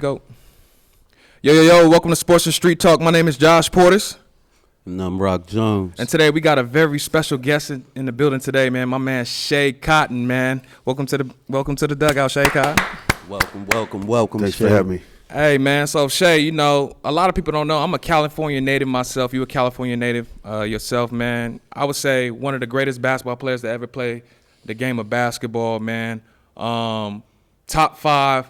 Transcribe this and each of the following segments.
go. Yo, welcome to Sports and Street Talk. My name is Josh Portis. And I'm Rock Jones. And today we got a very special guest in the building today, man. My man Schea Cotton, man. Welcome to the dugout, Schea Cotton. Welcome. Thanks for having me. Hey, man. So, Schea, a lot of people don't know, I'm a California native myself. You a California native yourself, man. I would say one of the greatest basketball players to ever play the game of basketball, man. Top 5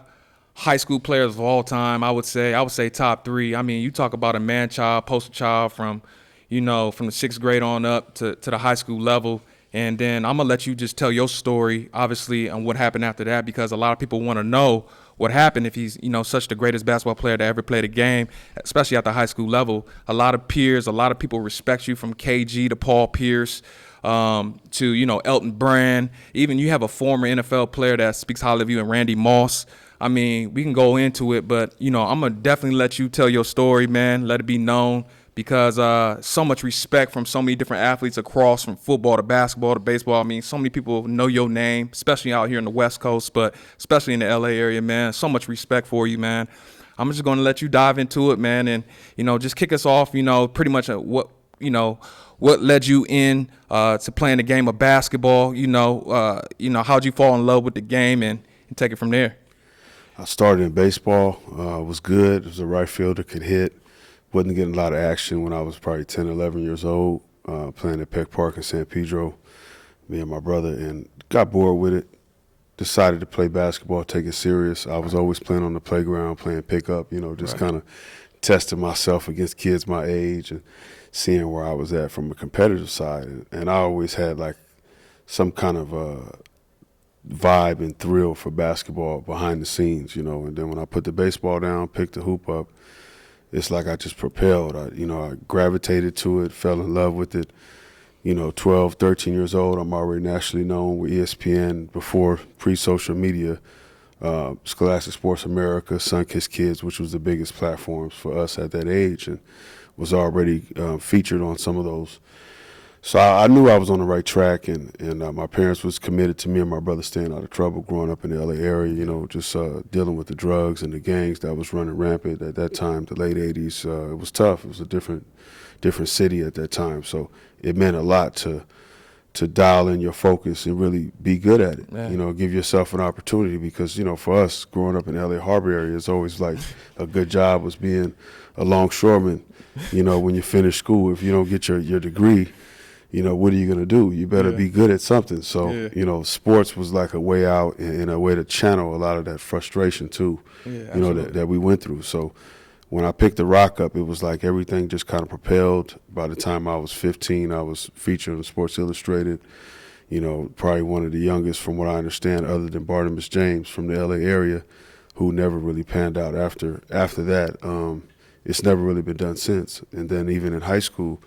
high school players of all time, I would say top 3. I mean, you talk about a man-child, poster child from the 6th grade on up to the high school level. And then I'm going to let you just tell your story, obviously, and what happened after that, because a lot of people want to know what happened if he's, such the greatest basketball player to ever play the game, especially at the high school level. A lot of peers, a lot of people respect you, from KG to Paul Pierce to, Elton Brand. Even you have a former NFL player that speaks highly of you, and Randy Moss. I mean, we can go into it, but, I'm going to definitely let you tell your story, man, let it be known, because so much respect from so many different athletes across, from football to basketball to baseball. I mean, so many people know your name, especially out here in the West Coast, but especially in the L.A. area, man. So much respect for you, man. I'm just going to let you dive into it, man, and, just kick us off, pretty much what led you in to playing the game of basketball, how'd you fall in love with the game, and take it from there. I started in baseball, was good, was a right fielder, could hit. Wasn't getting a lot of action when I was probably 10, 11 years old, playing at Peck Park in San Pedro, me and my brother, and got bored with it. Decided to play basketball, take it serious. I was always playing on the playground, playing pickup, just kind of testing myself against kids my age and seeing where I was at from a competitive side. And I always had like some kind of vibe and thrill for basketball behind the scenes, And then when I put the baseball down, picked the hoop up, it's like I just propelled. I gravitated to it, fell in love with it. 12, 13 years old, I'm already nationally known with ESPN before pre-social media. Scholastic Sports America, Sunkist Kids, which was the biggest platforms for us at that age, and was already featured on some of those. So I knew I was on the right track, and my parents was committed to me and my brother staying out of trouble growing up in the L.A. area, just dealing with the drugs and the gangs that was running rampant at that time, the late 80s. It was tough. It was a different city at that time. So it meant a lot to dial in your focus and really be good at it, give yourself an opportunity, because, for us growing up in the L.A. Harbor area, it's always like a good job was being a longshoreman, when you finish school. If you don't get your degree, what are you going to do? You better be good at something. So, sports was like a way out and a way to channel a lot of that frustration too, that we went through. So when I picked the rock up, it was like everything just kind of propelled. By the time I was 15, I was featured in Sports Illustrated, probably one of the youngest, from what I understand, other than Barnabas James from the LA area, who never really panned out after that. It's never really been done since. And then even in high school,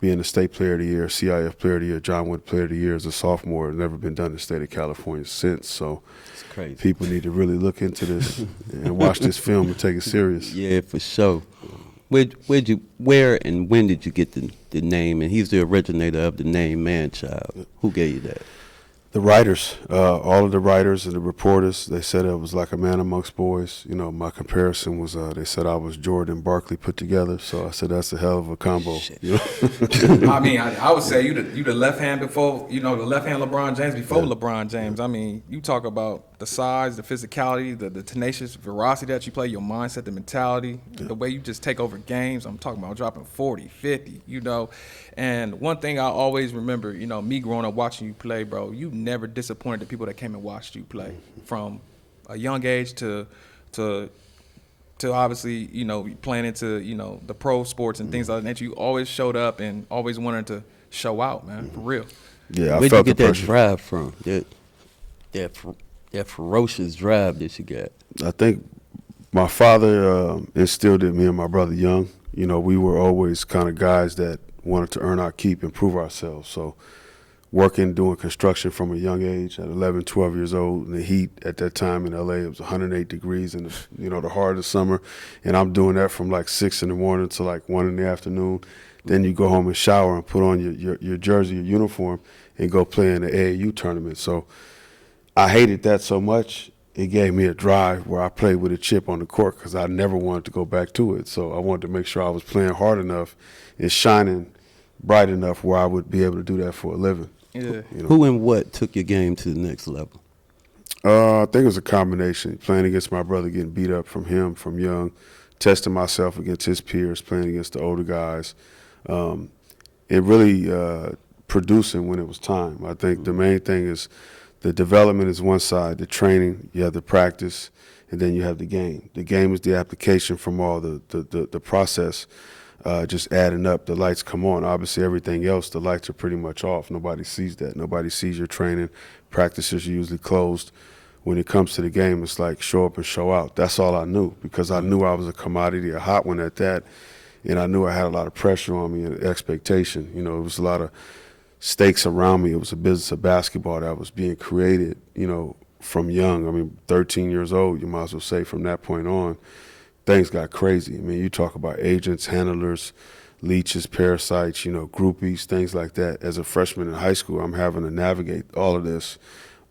being the State Player of the Year, CIF Player of the Year, John Wood Player of the Year as a sophomore, has never been done in the state of California since. So it's crazy. People need to really look into this and watch this film and take it serious. Yeah, for sure. Where and when did you get the name? And he's the originator of the name Man-Child. Who gave you that? The writers, all of the writers and the reporters, they said it was like a man amongst boys. My comparison was, they said I was Jordan and Barkley put together. So I said, that's a hell of a combo. I mean, I would say you the left hand before, the left hand LeBron James before LeBron James. I mean, you talk about the size, the physicality, the tenacious veracity that you play, your mindset, the mentality, the way you just take over games. I'm talking about dropping 40, 50, And one thing I always remember, me growing up watching you play, bro, you never disappointed the people that came and watched you play, from a young age to obviously, playing into, the pro sports and things like that. You always showed up and always wanted to show out, man, for real. Yeah, Where'd you get that drive from? That ferocious drive that you got? I think my father instilled in me and my brother young. We were always kind of guys that wanted to earn our keep and prove ourselves. So doing construction from a young age at 11, 12 years old, in the heat at that time in LA, it was 108 degrees in the heart of summer. And I'm doing that from like 6 in the morning to like 1 in the afternoon. Then you go home and shower and put on your jersey, your uniform, and go play in the AAU tournament. So I hated that so much it gave me a drive where I played with a chip on the court because I never wanted to go back to it. So I wanted to make sure I was playing hard enough and shining bright enough where I would be able to do that for a living. Yeah. You know? Who and what took your game to the next level? I think it was a combination. Playing against my brother, getting beat up from him from young, testing myself against his peers, playing against the older guys. It really producing when it was time. I think the main thing is the development is one side, the training, you have the practice, and then you have the game. The game is the application from all the process, just adding up. The lights come on. Obviously, everything else, the lights are pretty much off. Nobody sees that. Nobody sees your training. Practices are usually closed. When it comes to the game, it's like show up and show out. That's all I knew because I knew I was a commodity, a hot one at that, and I knew I had a lot of pressure on me and expectation. You know, it was a lot of stakes around me. It was a business of basketball that was being created, you know, from young. I mean, 13 years old, you might as well say from that point on, things got crazy. I mean, you talk about agents, handlers, leeches, parasites, you know, groupies, things like that. As a freshman in high school, I'm having to navigate all of this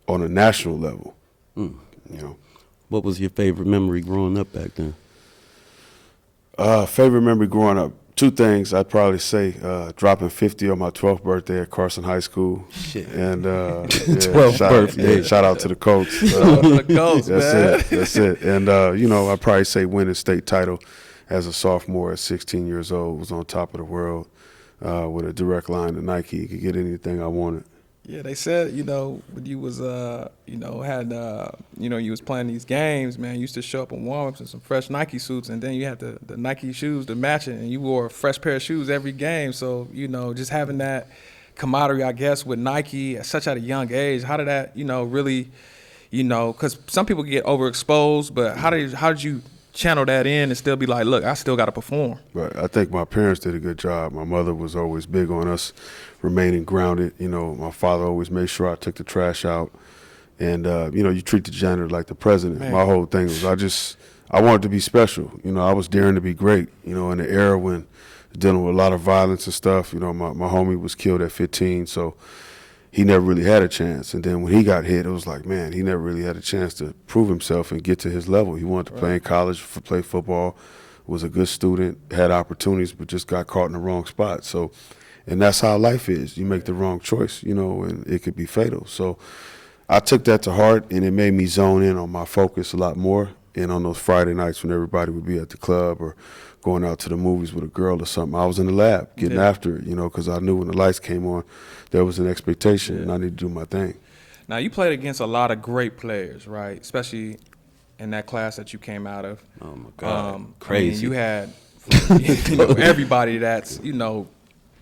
on a national level. You know, What was your favorite memory growing up back then? favorite memory growing up. Two things I'd probably say: dropping 50 on my 12th birthday at Carson High School, Shit. and 12th birthday. shout out to the coach. The Colts, That's man. it. That's it. And you know, I'd probably say winning state title as a sophomore at 16 years old, was on top of the world with a direct line to Nike. Could get anything I wanted. Yeah, they said, you know, when you was, you know, you was playing these games, man, you used to show up in warm-ups in some fresh Nike suits, and then you had the Nike shoes to match it, and you wore a fresh pair of shoes every game. So, you know, just having that camaraderie, I guess, with Nike at such at a young age, how did that, you know, really, you know, because some people get overexposed, but how did you channel that in and still be like, look, I still got to perform? But I think my parents did a good job. My mother was always big on us remaining grounded. You know, my father always made sure I took the trash out. And, you know, you treat the janitor like the president. Man. My whole thing was I wanted to be special. You know, I was daring to be great, you know, in the era when dealing with a lot of violence and stuff. You know, my homie was killed at 15, so he never really had a chance. And then when he got hit, it was like, man, he never really had a chance to prove himself and get to his level. He wanted to play in college, play football, was a good student, had opportunities, but just got caught in the wrong spot. So, and that's how life is. You make the wrong choice, you know, and it could be fatal. So I took that to heart, and it made me zone in on my focus a lot more. And on those Friday nights when everybody would be at the club or going out to the movies with a girl or something, I was in the lab getting after it, you know, because I knew when the lights came on, there was an expectation, and I needed to do my thing. Now, you played against a lot of great players, right? Especially in that class that you came out of. Oh, my God. Crazy. I mean, you had you know, everybody that's, you know,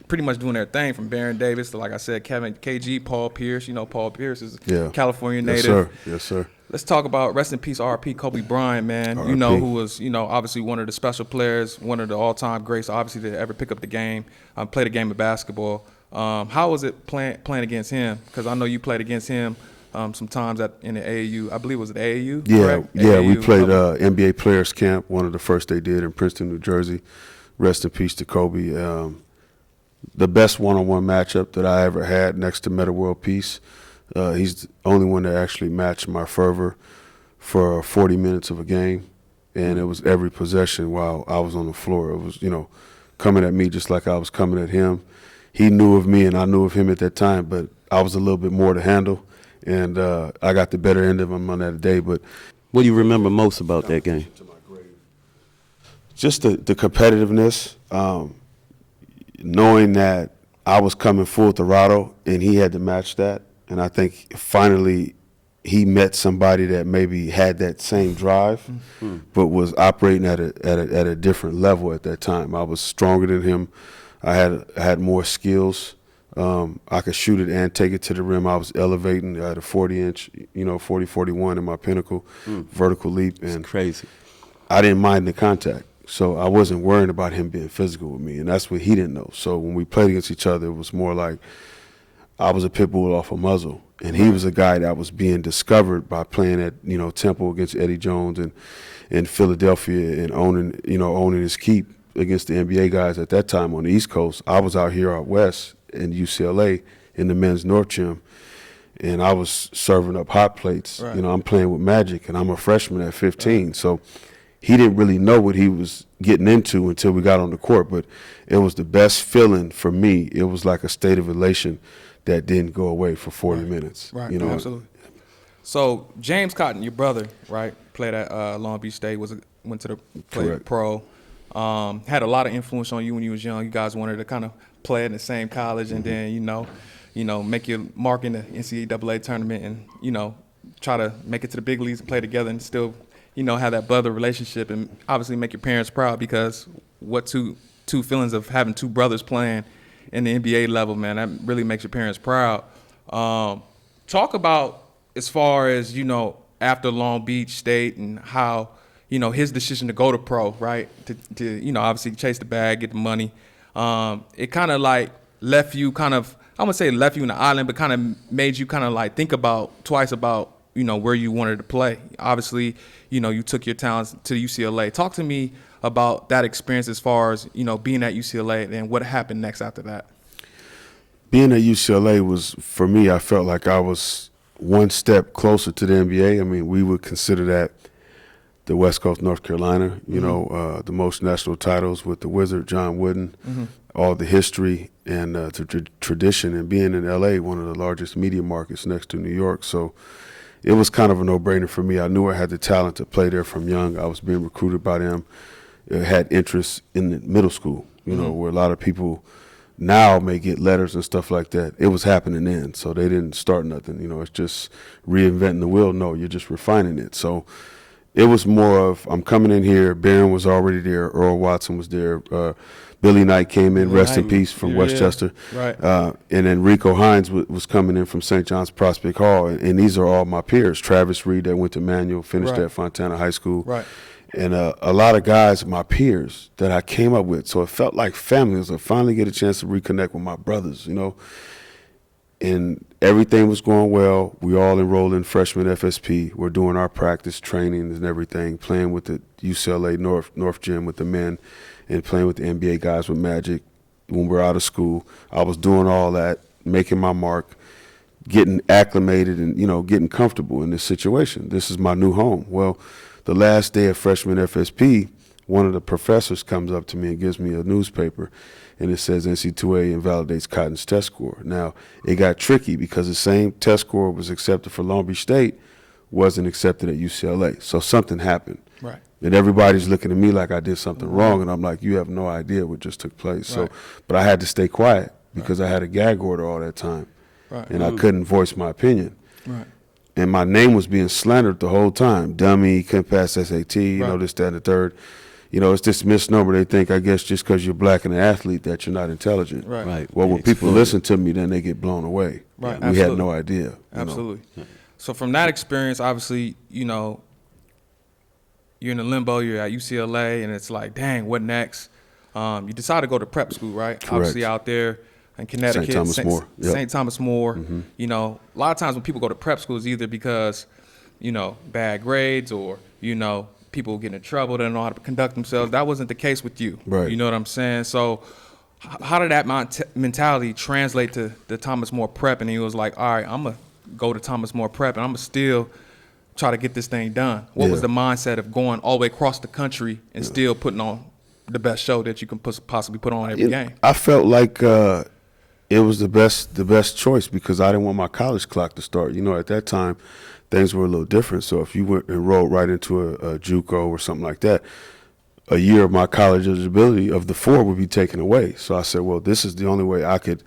pretty much doing their thing, from Baron Davis to, like I said, Kevin KG, Paul Pierce. You know, Paul Pierce is a California native. Yes, sir. Yes, sir. Let's talk about, rest in peace, RP Kobe Bryant, man. R.I.P. You know, who was, you know, obviously one of the special players, one of the all-time greats, obviously, to ever pick up the game, play the game of basketball. How was it playing against him? Because I know you played against him sometimes in the AAU. I believe it was at AAU. Yeah, correct? yeah. AAU, We played NBA Players Camp, one of the first they did in Princeton, New Jersey. Rest in peace to Kobe. The best one-on-one matchup that I ever had, next to Metta World Peace. He's the only one that actually matched my fervor for 40 minutes of a game, and it was every possession while I was on the floor. It was, you know, coming at me just like I was coming at him. He knew of me and I knew of him at that time, but I was a little bit more to handle, and I got the better end of him on that day. But What do you remember most about that game? just the competitiveness, knowing that I was coming full throttle and he had to match that. And I think finally he met somebody that maybe had that same drive, but was operating at a different level at that time. I was stronger than him. I had more skills. I could shoot it and take it to the rim. I was elevating. I had a 40-inch, you know, 40-41 in my pinnacle, vertical leap. And It's crazy. I didn't mind the contact. So I wasn't worrying about him being physical with me, and that's what he didn't know. So when we played against each other, it was more like I was a pit bull off a muzzle, and he was a guy that was being discovered by playing at, you know, Temple against Eddie Jones and in Philadelphia, and owning his keep against the NBA guys at that time on the East Coast. I was out here out west in UCLA in the men's North Gym, and I was serving up hot plates. Right. You know, I'm playing with Magic, and I'm a freshman at 15. Right. So he didn't really know what he was getting into until we got on the court. But it was the best feeling for me. It was like a state of elation that didn't go away for 40 minutes. Right, you know? Absolutely. So James Cotton, your brother, right, played at Long Beach State, went to the played pro. Had a lot of influence on you when you was young. You guys wanted to kind of play in the same college, and then you know, make your mark in the NCAA tournament, and try to make it to the big leagues and play together, and still have that brother relationship, and obviously make your parents proud, because what two feelings of having two brothers playing in the NBA level, man, that really makes your parents proud. Talk about as far as after Long Beach State and how his decision to go to pro, right? To obviously chase the bag, get the money. It kind of like left you kind of, I wouldn't say left you in the island, but kind of made you kind of like think about twice about where you wanted to play. Obviously, you took your talents to UCLA. Talk to me about that experience as far as being at UCLA and what happened next after that. Being at UCLA was, for me, I felt like I was one step closer to the NBA. I mean, we would consider that the West Coast, North Carolina, the most national titles with the Wizard, John Wooden, all the history and the tradition, and being in LA, one of the largest media markets next to New York. So it was kind of a no-brainer for me. I knew I had the talent to play there from young. I was being recruited by them. It had interest in the middle school, where a lot of people now may get letters and stuff like that. It was happening then, so they didn't start nothing. It's just reinventing the wheel. No, you're just refining it. So it was more of, I'm coming in here. Barron was already there. Earl Watson was there. Billy Knight came in, rest in peace, from Westchester. Right. And then Rico Hines was coming in from St. John's Prospect Hall. And these are all my peers. Travis Reed, that went to Manual, finished at Fontana High School. Right. And a lot of guys, my peers, that I came up with. So it felt like family. It was finally get a chance to reconnect with my brothers, And everything was going well. We all enrolled in freshman FSP. We're doing our practice trainings and everything, playing with the UCLA North Gym with the men and playing with the NBA guys with Magic when we're out of school. I was doing all that, making my mark, getting acclimated and, getting comfortable in this situation. This is my new home. Well, the last day of freshman FSP, one of the professors comes up to me and gives me a newspaper, and it says NC2A invalidates Cotton's test score. Now, it got tricky because the same test score was accepted for Long Beach State, wasn't accepted at UCLA. So something happened. Right. And everybody's looking at me like I did something wrong, and I'm like, you have no idea what just took place. Right. So, but I had to stay quiet because I had a gag order all that time, and I couldn't voice my opinion. Right. And my name was being slandered the whole time. Dummy, couldn't pass SAT, this, that, and the third. It's this misnomer. They think, I guess, just because you're black and an athlete that you're not intelligent. Right. Well, when people listen to me, then they get blown away. Right. We had no idea. Absolutely. So from that experience, obviously, you're in a limbo. You're at UCLA, and it's like, dang, what next? You decide to go to prep school, right? Correct. Obviously out there in Connecticut. St. Thomas More. Yep. St. Thomas More. A lot of times when people go to prep schools, either because, bad grades or, people get in trouble, they don't know how to conduct themselves. That wasn't the case with you. Right. You know what I'm saying? So how did that mentality translate to the Thomas More Prep? And he was like, all right, I'm going to go to Thomas More Prep, and I'm going to still try to get this thing done. What was the mindset of going all the way across the country and still putting on the best show that you can possibly put on every game? I felt like it was the best choice because I didn't want my college clock to start. At that time, things were a little different. So if you went enrolled right into a JUCO or something like that, a year of my college eligibility of the 4 would be taken away. So I said, well, this is the only way I could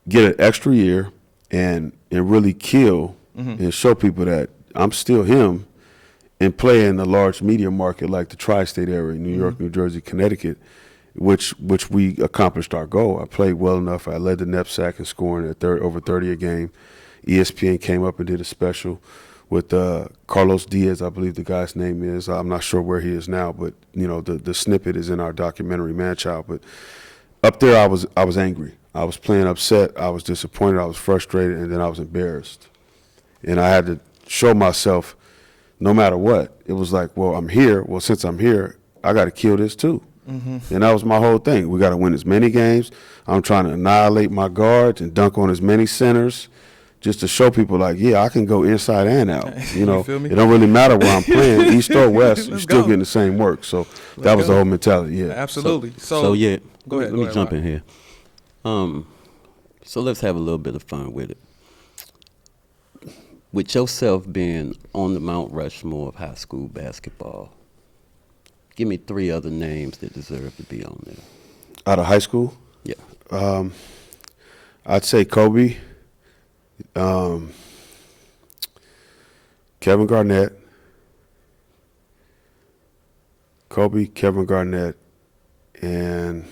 get an extra year and really kill and show people that I'm still him and play in a large media market like the tri-state area, New York, New Jersey, Connecticut, which we accomplished our goal. I played well enough. I led the NEPSAC in scoring at over 30 a game. ESPN came up and did a special with Carlos Diaz, I believe the guy's name is. I'm not sure where he is now, but the snippet is in our documentary, Manchild. But up there, I was angry. I was playing upset. I was disappointed. I was frustrated, and then I was embarrassed. And I had to show myself, no matter what. It was like, well, I'm here. Well, since I'm here, I got to kill this too. And that was my whole thing. We got to win as many games. I'm trying to annihilate my guards and dunk on as many centers. just to show people like, yeah, I can go inside and out. You know, feel me? it don't really matter where I'm playing, east or west, you're Let's still go. getting the same work. So that was the whole mentality. Yeah, Absolutely. So yeah, go ahead. Let me jump in here. So let's have a little bit of fun with it. With yourself being on the Mount Rushmore of high school basketball, give me 3 other names that deserve to be on there. Out of high school, Yeah. I'd say Kobe, Kevin Garnett, Kevin Garnett, and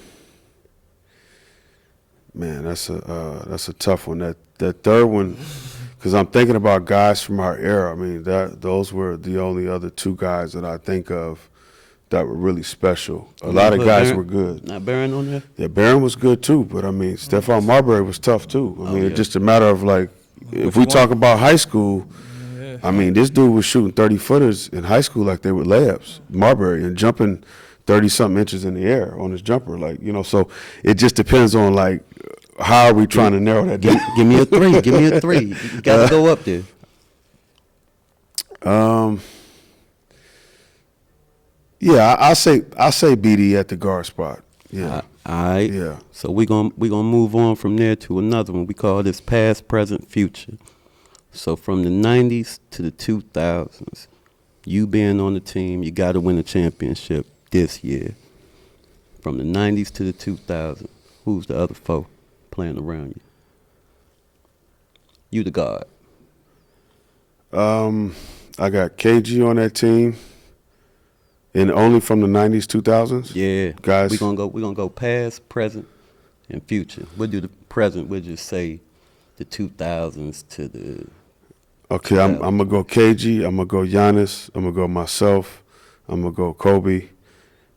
man, that's a tough one. That third one, because I'm thinking about guys from our era. I mean, those were the only other 2 guys that I think of that were really special. A lot of guys were good. Not Barron on there? Yeah, Barron was good too, but I mean, Stephon Marbury was tough too. I mean, it's just a matter of like, if we talk about high school, I mean, this dude was shooting 30-footers in high school like they were layups, Marbury, and jumping 30-something inches in the air on his jumper. Like, you know, so it just depends on like, how are we trying to narrow that down? Give me a 3. Give me a 3. You got to go up there. Yeah, I say BD at the guard spot. Yeah. All right. Yeah. So we gonna move on from there to another one. We call this past, present, future. So from the 90s to the 2000s, you being on the team, you got to win a championship this year. From the 90s to the 2000s, who's the other 4 playing around you? You the guard. I got KG on that team, and only from the 90s, 2000s. Yeah, guys. We're gonna go past, present, and future. We'll do the present. We'll just say the 2000s to the. Okay, I'm gonna go KG. I'm gonna go Giannis. I'm gonna go myself. I'm gonna go Kobe,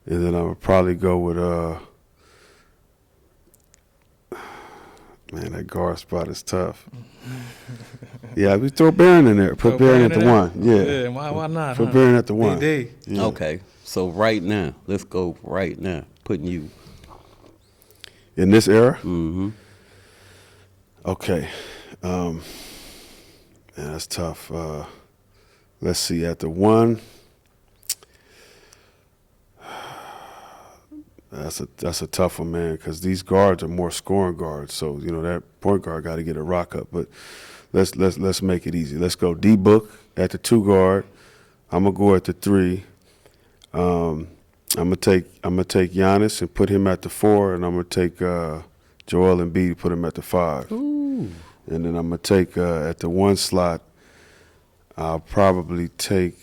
and then I'm gonna probably go with Man, that guard spot is tough. Yeah, we throw Barron in there. Put Barron at the 1. Yeah. Why not? Put Barron at the 1. BD. Yeah. Okay, so right now, let's go right now. Putting you In this era? Mm-hmm. Okay. Man, that's tough. Let's see. At the 1, that's a tough one, man, because these guards are more scoring guards. So, you know, that point guard got to get a rock up. But let's make it easy. Let's go D-Book at the 2 guard. I'm gonna go at the 3. I'm gonna take Giannis and put him at the 4, and I'm gonna take Joel Embiid and put him at the 5. Ooh. And then I'm gonna take at the 1 slot. I'll probably take.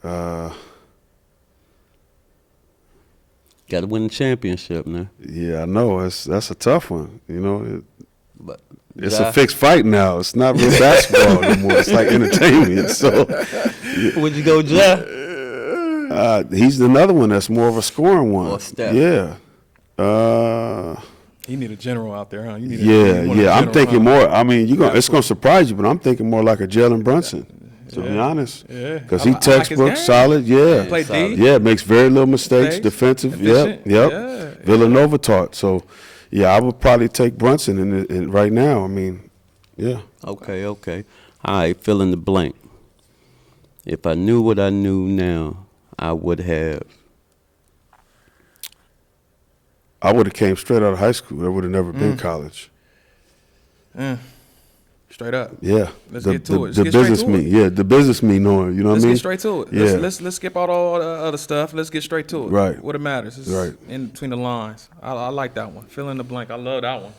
Got to win the championship now. Yeah, I know that's a tough one. You know, But it's a fixed fight now. It's not real basketball anymore. It's like entertainment. So, would you go, Ja? he's another one that's more of a scoring one. Or Steph. Yeah. You need a general out there, huh? You need I'm thinking more. I mean, it's gonna surprise you, but I'm thinking more like a Jalen Brunson. To be honest, because he textbook solid, yeah, Play D. yeah, makes very little mistakes, defensive, efficient. yep. Yeah. Villanova taught, so yeah, I would probably take Brunson in right now. I mean, yeah. Okay. All right, fill in the blank. If I knew what I knew now, I would have came straight out of high school. I would have never been college. Straight up. Yeah. Let's get to it. The business me. Yeah, the business me knowing, you know what I mean? Let's get straight to it. Yeah. Let's skip out all the other stuff. Let's get straight to it. Right. What it matters. It's Right. in between the lines. I like that one. Fill in the blank. I love that one.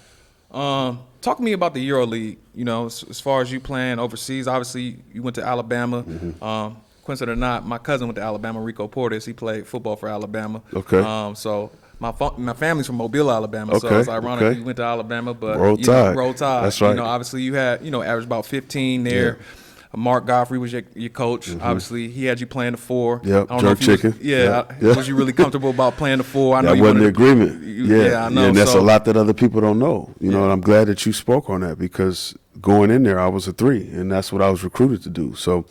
Talk to me about the EuroLeague. You know, as far as you playing overseas. Obviously, you went to Alabama. Coincident or not, my cousin went to Alabama, Rico Portis. He played football for Alabama. Okay. So my family's from Mobile, Alabama. So Okay, it's ironic okay. you went to Alabama, but Roll Tide. Roll Tide. That's right. You know, obviously you had averaged about 15 there. Yeah. Mark Godfrey was your coach. Obviously, he had you playing the 4. Yep, I don't know jerk if you was- chicken. Yeah. Yep. Was you really comfortable about playing the 4? I know That you wasn't the wanted to- agreement. I know. and that's So- a lot that other people don't know. You know, and I'm glad that you spoke on that because going in there, I was a 3, and that's what I was recruited to do. So,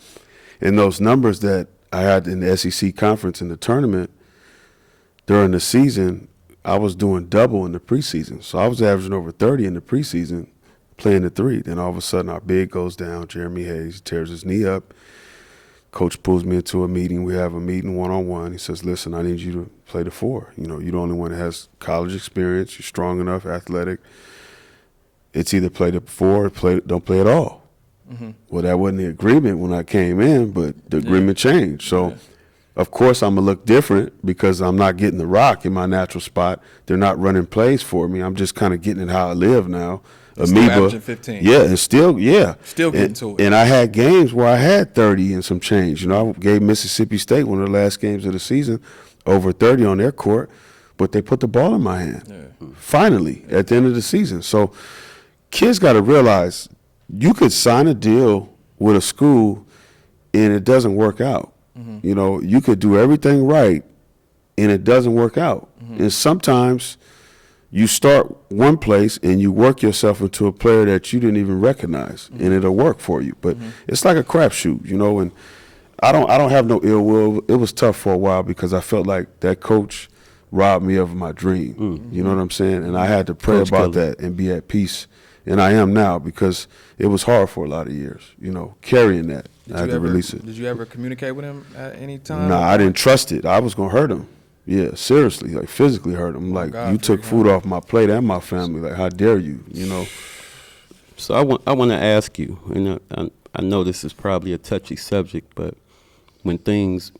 in those numbers that I had in the SEC conference in the tournament during the season, I was doing double in the preseason. So I was averaging over 30 in the preseason, playing the 3. Then all of a sudden our big goes down, Jeremy Hayes, tears his knee up. Coach pulls me into a meeting. We have a meeting one-on-one. He says, listen, I need you to play the 4. You know, you're the only one that has college experience. You're strong enough, athletic. It's either play the 4 or don't play at all. Mm-hmm. Well, that wasn't the agreement when I came in, but the agreement changed. So, of course, I'm going to look different because I'm not getting the rock in my natural spot. They're not running plays for me. I'm just kind of getting it how I live now. Still averaging 15. Yeah, and still getting to it. And I had games where I had 30 and some change. You know, I gave Mississippi State one of the last games of the season, over 30 on their court, but they put the ball in my hand. Finally, at the end of the season. So kids got to realize you could sign a deal with a school and it doesn't work out. Mm-hmm. You know, you could do everything right and it doesn't work out. Mm-hmm. And sometimes you start one place and you work yourself into a player that you didn't even recognize, and it'll work for you. But it's like a crapshoot, you know. And I don't have no ill will. It was tough for a while because I felt like that coach robbed me of my dream. Mm-hmm. You know what I'm saying? And I had to pray about that and be at peace. And I am now because it was hard for a lot of years, you know, carrying that. I had to release it. Did you ever communicate with him at any time? Nah, I didn't trust it. I was going to hurt him. Yeah, seriously, like physically hurt him. Like, you took food off my plate and my family. Like, how dare you, you know? So I want to ask you, and I know this is probably a touchy subject, but when things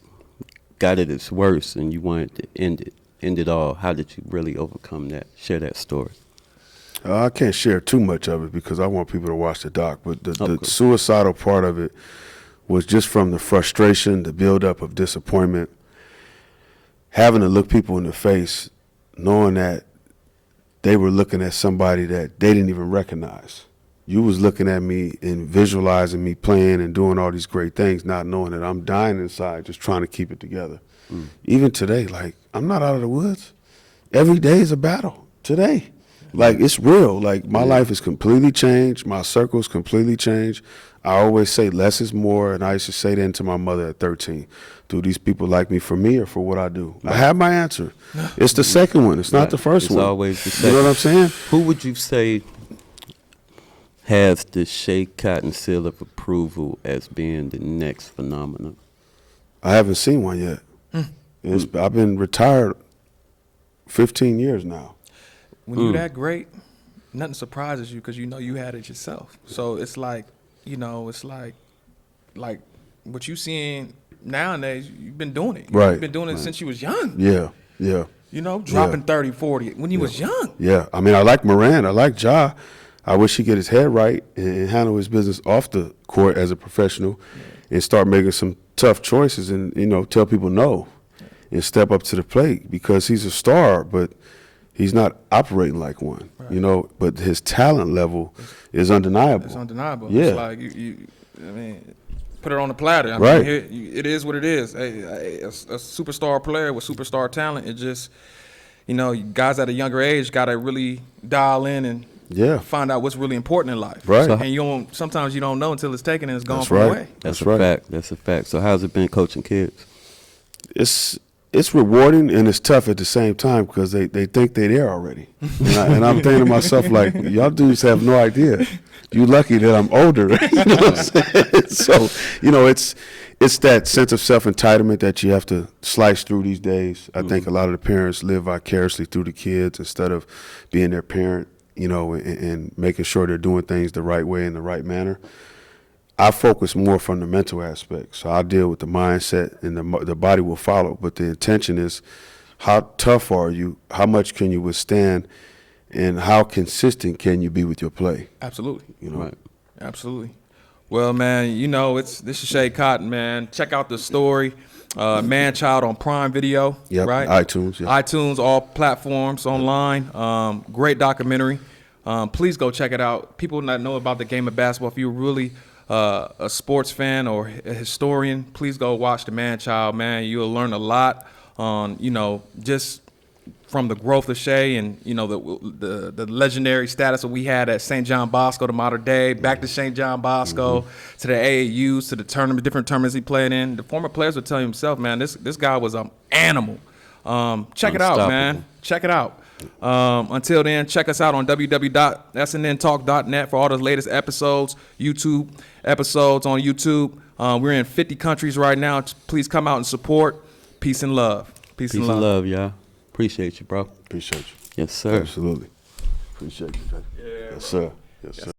got at its worst and you wanted to end it all, how did you really overcome that? Share that story. I can't share too much of it because I want people to watch the doc. But the suicidal part of it was just from the frustration, the buildup of disappointment, having to look people in the face, knowing that they were looking at somebody that they didn't even recognize. You was looking at me and visualizing me playing and doing all these great things, not knowing that I'm dying inside, just trying to keep it together. Even today, like, I'm not out of the woods. Every day is a battle. Today. Like, it's real. Like, my life is completely changed. My circle's completely changed. I always say less is more, and I used to say that to my mother at 13. Do these people like me for me or for what I do? I have my answer. It's the second one. It's not the first one. It's always the second. You know what I'm saying? Who would you say has the Schea Cotton seal of approval as being the next phenomenon? I haven't seen one yet. I've been retired 15 years now. When you're that great, nothing surprises you because you know you had it yourself. So it's like, you know, it's like what you seeing nowadays, you've been doing it. Right. You've been doing it since you was young. Yeah, yeah. You know, dropping 30, 40 when he was young. Yeah, I mean, I like Moran. I like Ja. I wish he'd get his head right and handle his business off the court as a professional and start making some tough choices and, you know, tell people no and step up to the plate because he's a star, but he's not operating like one, you know, but his talent level is undeniable. It's undeniable. Yeah. It's like, I mean, put it on the platter. I Right. mean, it is what it is. A superstar player with superstar talent, it just, you know, guys at a younger age got to really dial in and find out what's really important in life. Right. And sometimes you don't know until it's taken and it's gone That's from right. away. That's a fact. That's a fact. So how's it been coaching kids? It's rewarding and it's tough at the same time because they think they're there already. And I'm thinking to myself, like, y'all dudes have no idea. You're lucky that I'm older. You know what I'm saying? So, you know, it's that sense of self-entitlement that you have to slice through these days. I think a lot of the parents live vicariously through the kids instead of being their parent, you know, and making sure they're doing things the right way in the right manner. I focus more from the mental aspect. So I deal with the mindset and the body will follow. But the intention is how tough are you, how much can you withstand, and how consistent can you be with your play? Absolutely. You know? Right. Absolutely. Well, man, you know, this is Schea Cotton, man. Check out the story. Man Child on Prime Video, right? iTunes. Yeah. iTunes, all platforms, online. Great documentary. Please go check it out. People not know about the game of basketball. If you're really a sports fan or a historian, please go watch the Man Child, man. You'll learn a lot on, you know, just from the growth of Schea and, you know, the legendary status that we had at St. John Bosco, the modern day, back to St. John Bosco, to the AAUs, to the different tournaments he played in. The former players would tell himself, man, this guy was an animal. Check it out, man. Check it out. Until then, check us out on www.snntalk.net for all the latest episodes, YouTube episodes on YouTube. We're in 50 countries right now. Please come out and support. Peace and love. Peace and love, y'all. Appreciate you, bro. Appreciate you. Yes, sir. Absolutely. Appreciate you, Jay. Yeah, yes, sir. Yes, sir.